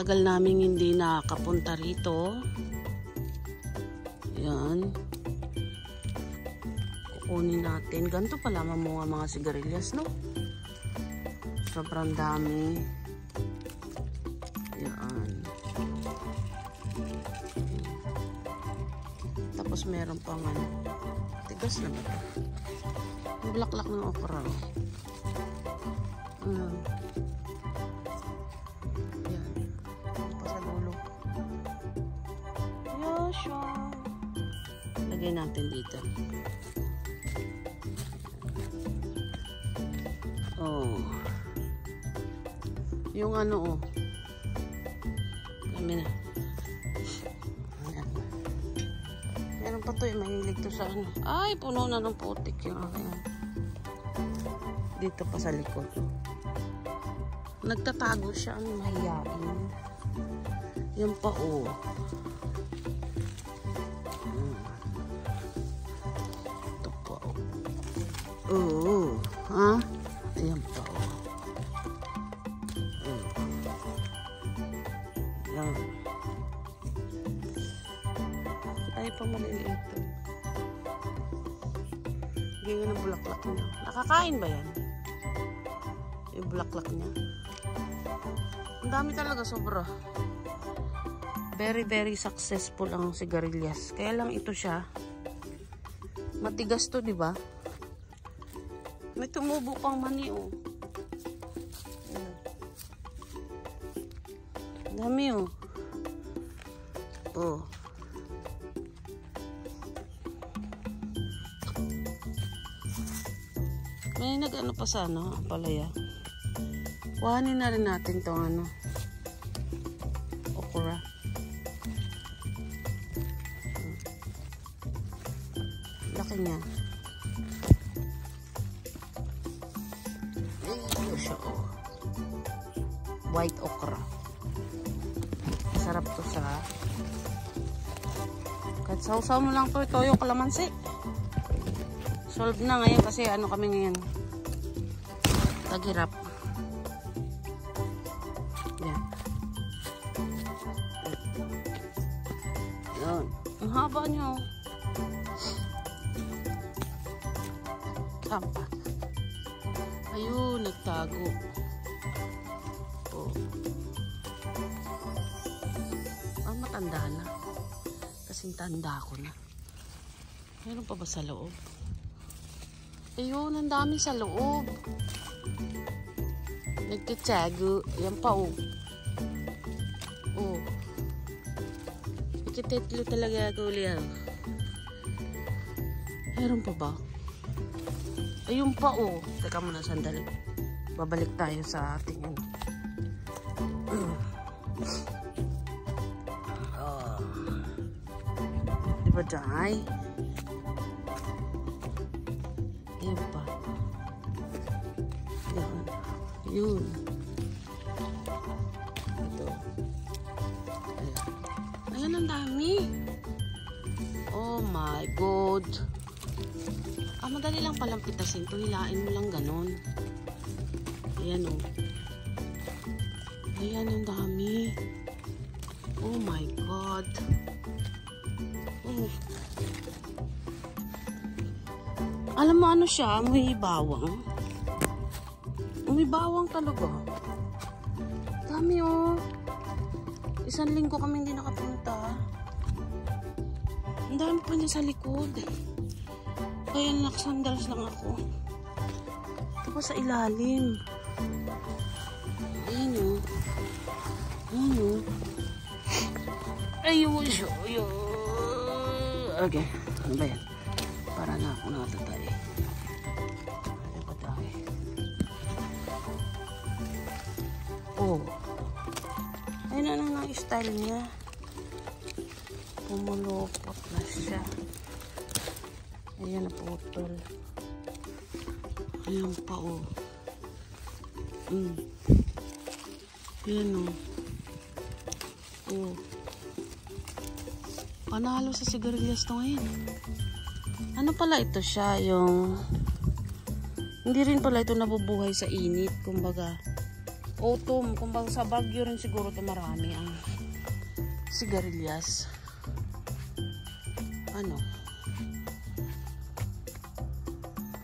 tagal namin hindi nakapunta rito. Yan. Kukunin natin. Ganito pala mamunga mga sigarilyas, no? Sobrang dami. Yan. Tapos meron pang ano. Tigas na ba ito? Yung bulaklak ng okra. Yan. Ito pa sa dulo. Yosha. Lagay natin dito. Oh. Yung ano, oh. Kami na. Ayan. Meron pa to, mahilig to sa ano. Ay, puno na ng putik yung aking. Dito pa sa likod. Nagtatago siya, ang mahiyain. Yan pa, oh. Ito pa, oh. Oo. Ha? Ayan pa, oh. Yan. Ay, pa maliliit to. Ganyan ang bulaklak niya. Nakakain ba yan? Yung bulaklak niya. Ang dami talaga, sobra. Very, very successful ang sigarilyas. Kaya lang ito siya. Matigas to, di ba? May tumubo pang mani, oh. Dami, oh. Oh. May nag-ano pa sa ano, palaya. Kuhanin na rin natin tong ano. Okra. Laki niya. Ito siya, oh. White okra. Sarap to sa kahit sausaw mo lang to, toyo kalamansi. Solve na ngayon kasi ano kami ngayon, taghirap. Yan. Yan. Ang haba nyo. Kampa. Ayun, nagtago. Oh. Matanda na. Kasing tanda ko na. Meron pa ba sa loob? Ayun, ang dami sa loob. Nagtitsago. Yan pa, oh. Oh. Ikitetlo talaga ako ulit. Meron pa ba? Ayun pa, oh. Teka muna, sandali. Babalik tayo sa ating ano. Diba, Jai? Ayan pa. Ayan. Yun. Ito. Ayan. Ayan, ang dami. Oh my God. Madali lang palang pitasin ito. Hilain mo lang ganun. Ayan, oh. Ayan, ang dami. Oh my God. Oh. Alam mo ano siya? May bawang. May bawang talaga. Dami, oh. 1 linggo kami hindi nakapunta. Ang dami pa niya sa likod. Kaya nakasandals lang ako. Ito pa sa ilalim. Ayan, oh. Ayan, oh. Ayun siya. Ayun. Okay. Ano ba yan? Para na ako natatay. Ano ba tayo? Oh. Ayun na ang style niya. Pumulupot na siya. Ayan na putol. Ayan pa, oh. Ayan, oh. Oh. Panalo sa sigarilyas to ngayon. Ano pala ito siya? Yung hindi rin pala ito nabubuhay sa init. Kumbaga autumn. Kumbang sa Baguio rin siguro to marami ang sigarilyas. Ano?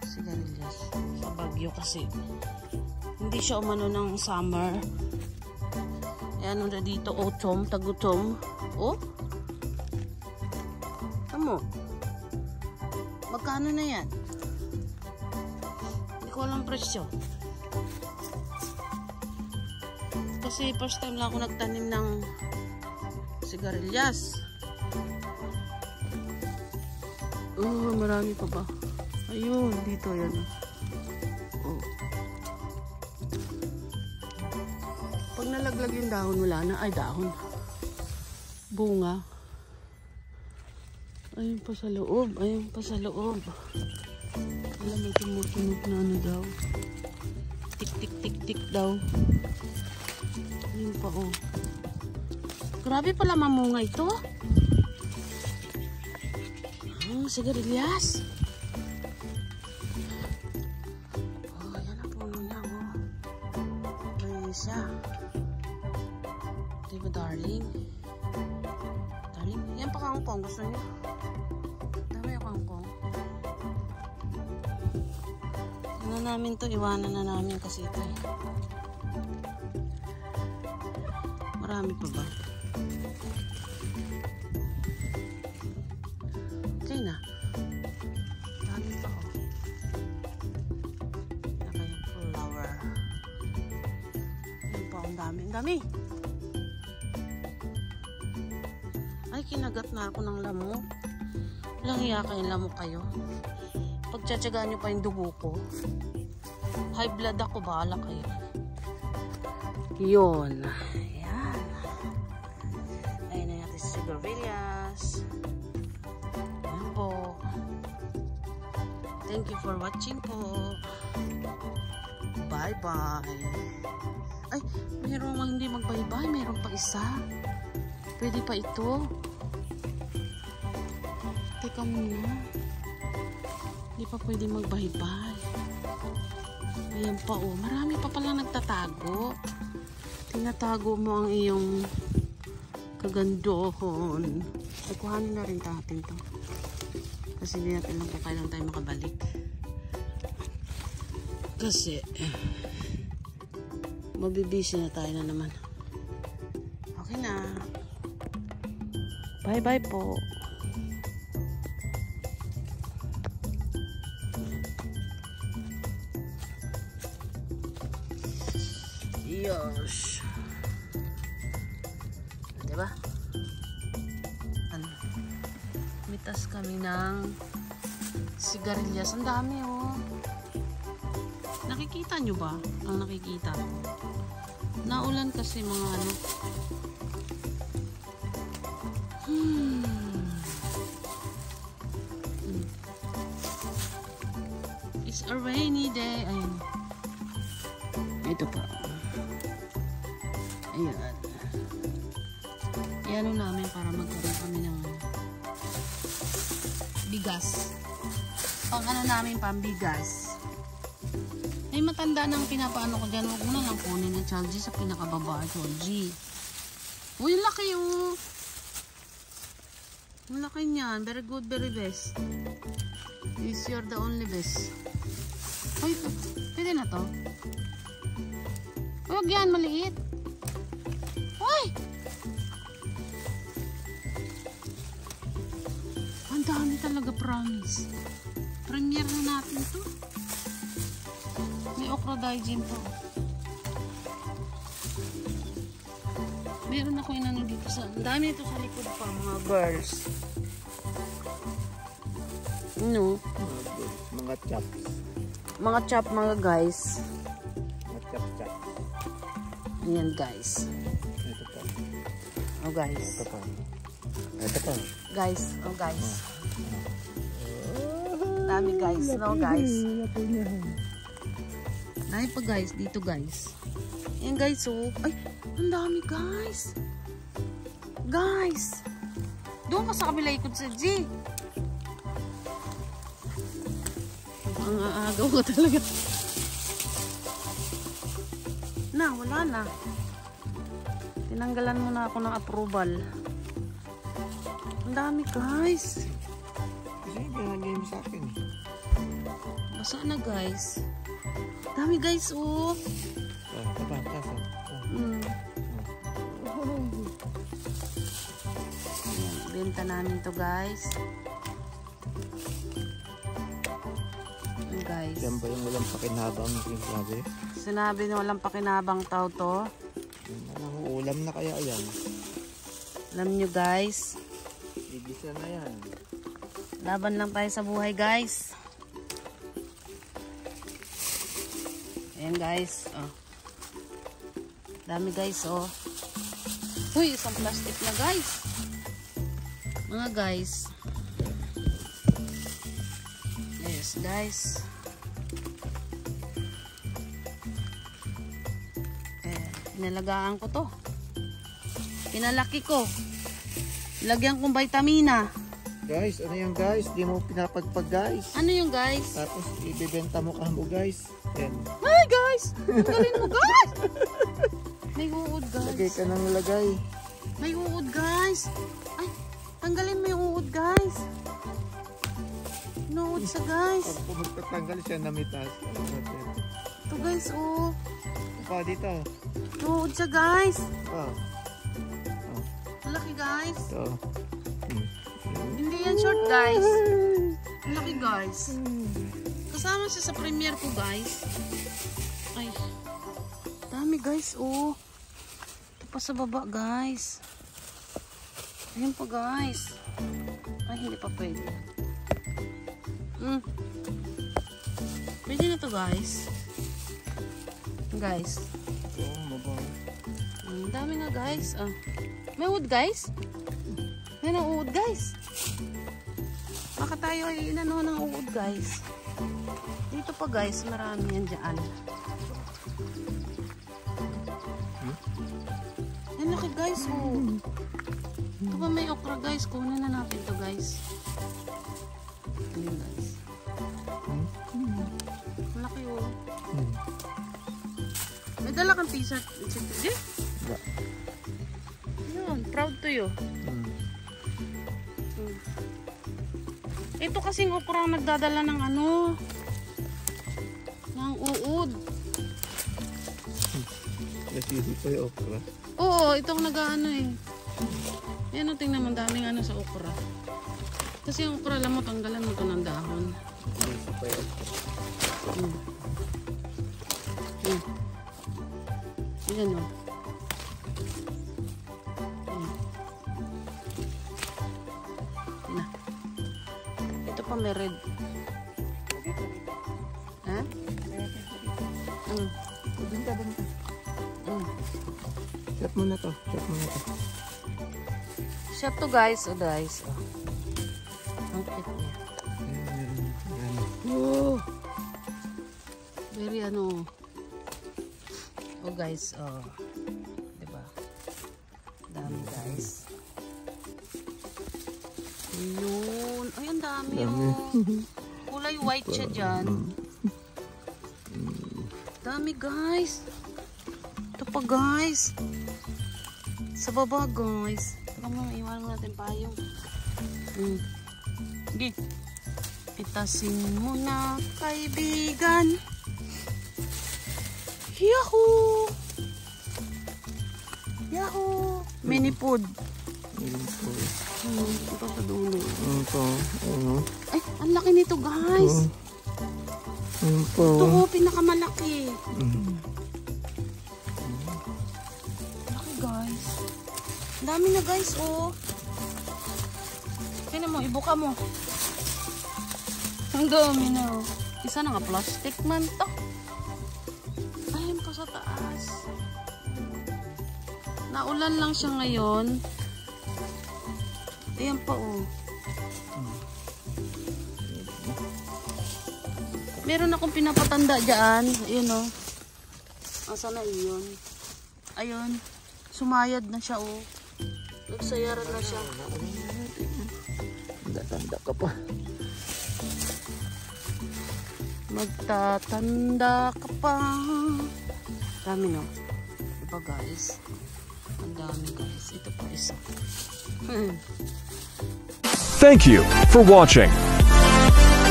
Sigarilyas. Sa Baguio kasi. Hindi siya umano ng summer. Ayan na dito, autumn, tagutom. Oh? Tamo. Magkano na yan? Hindi ko alam presyo. Kasi first time lang ako nagtanim ng sigarilyas. Oh, marami pa ba? Ayun, dito yan. Oh. Pag nalaglag yung dahon, wala na. Ay, dahon. Bunga. Ayun pa sa loob. Ayun pa sa loob. Alam mo, tumutunog na ano daw. Tik, tik, tik, tik daw. Ayun pa, oh. Grabe pala mamunga ito. Sigarilyas. Oh, yan ang puno niya, oh. Ganyan siya. Diba, darling? Darling? Yan pa kangkong. Gusto niyo? Dami yung kangkong. Tingnan namin to. Iwanan na namin kasi ito. Marami pa ba? Okay na. Dami pa, oh. Naka yung flower. Yun pa, ang dami. Ang dami! Ay, kinagat na ako ng lamok. Walang iya kayong lamok kayo. Pagtsatsagaan nyo pa yung dugo ko. High blood ako, bahala kayo. Yun. Ayan. Ayun na natin si sigarilyas. Ayan po. Thank you for watching po. Bye-bye. Ay, mayroong hindi mag-bye-bye. Mayroong pa isa. Pwede pa ito. Teka muna. Hindi pa pwede mag-bye-bye. Ayan pa, oh. Marami pa pala nagtatago. Tinatago mo ang iyong kagandohon. Kuhanin na rin natin to. Kasi hindi natin lang kung kailan tayo makabalik. Kasi mabibisi na tayo na naman. Okay na. Bye-bye po. Yes. Diba? Ano? Mitas kami ng sigarilyas. Ang dami, oh. Nakikita nyo ba? Ang nakikita ko. Naulan kasi mga ano. It's a rainy day. Ayun. Ito pa. Ayan. Iano namin para magkaroon kami ng bigas. Pang ano namin, pambigas. Ay, matanda nang pinapaano ko dyan. Huwag mo na lang kunin ng Chalgy sa pinakababa. Chalgy. Uy, laki yung malaki niyan. Very good, very best. Yes, you're the only best. Uy, pwede na to. Huwag yan, maliit. Uy! Ang dami talaga, promise. Premiere na natin to. May ocrodygin po. Meron ako inano dito sa... Ang dami ito sa likod pa, mga girls. No? Mga chop. Mga chop, mga guys. Mga chop. Ayan, guys. Ito pa. Oh, guys. Ito pa. Ito pa. Guys, oh, guys. Dami, guys. No, guys. Dahil pa, guys. Dito, guys. Ayan, guys, oh. Ay, ang dami, guys. Guys. Doon ka sa kabila ikot sa G. Ang aagaw ko talaga. wala na. Tinanggalan mo na ako ng approval. Ang dami guys. Kasi ginagay mo sa akin. Basa na guys. Dami guys oh. Tasa. Ayan, benta namin to guys. Ayan, guys. Yan ba yung walang pakinabang yung sabi? Sinabi na walang pakinabang tao to. Ulam na kaya yan? Alam nyo guys. Igisa na yan. Laban lang tayo sa buhay guys. Ayan guys. Oh. Dami guys oh. Uy, isang plastic na guys. Mga guys. Yes guys. Pinalagaan ko to. Pinalaki ko. Lagyan kong vitamina. Guys, ano yan guys? Di mo pinapagpag guys. Ano yung guys? Tapos ibibenta mo ka mo guys. Yan. Ay guys! Tanggalin mo guys! May uod guys. Lagay ka ng lagay. May uod guys. Ay, tanggalin mo yung uod guys. Inuod sa guys. Pag magtatanggal siya na mitas. Ito guys oh. Pa dito. Inuod siya guys. Oh. Malaki guys. Ito. Hindi yan short guys. Malaki guys. Kasama siya sa premiere ko guys. Ay. Dami guys oh. Ito pa sa baba guys. Ayun pa guys. Ay hindi pa pwede. Pwede na to guys. Guys. Ang dami na guys. May wood guys. May uod guys. Baka tayo ay inano ng uod guys. Dito pa guys, marami yan dyan. Yan laki guys oh. Ito ba may okra guys? Kunin na natin to guys. Ayan guys. Malaki oh. May dala kang t-shirt. Yun, proud to you. Ito kasing okra ang nagdadala ng ano, ng uod. Nasili pa yung okra. Oo, itong nag-ano eh. Yan o, tingnan mo, daming ano sa okra. Kasi yung okra, alam mo, tanggalan mo ito ng dahon. Nasili pa yung okra. Yan o. May red. Ha? Shot mo na to. Shot to guys. Oh guys. Oh. Ang cute niya. Oh. Very ano. Oh guys. Oh. Diba? Dami guys. Yun. Ay, ang dami oh. Kulay white siya dyan. Dami guys. Ito pa guys. Sa baba guys. Teka mo, iwan natin payong. Sige. Pitasin mo na kaibigan. Yahoo! Yahoo! Mini food. Ito sa dulo. Ito. Ay, ang laki nito guys. Ito, pinakamalaki. Laki guys. Ang dami na guys, oh. Tingnan mo, ibuka mo. Ang dami na, oh. Isa na nga, plastic man to. Ayun pa sa taas. Naulan lang siya ngayon. Ayan pa oh. Meron akong pinapatanda dyan. Ayun oh. Asa na yun? Ayun. Sumayad na siya oh. Nagsayaran na siya. Tanda ka pa. Magtatanda ka pa. Dami no. pa guys. Ang dami guys. Ito pa isa. Thank you for watching.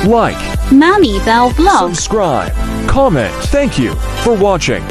Like, Mommy Bell Vlog. subscribe, comment. Thank you for watching.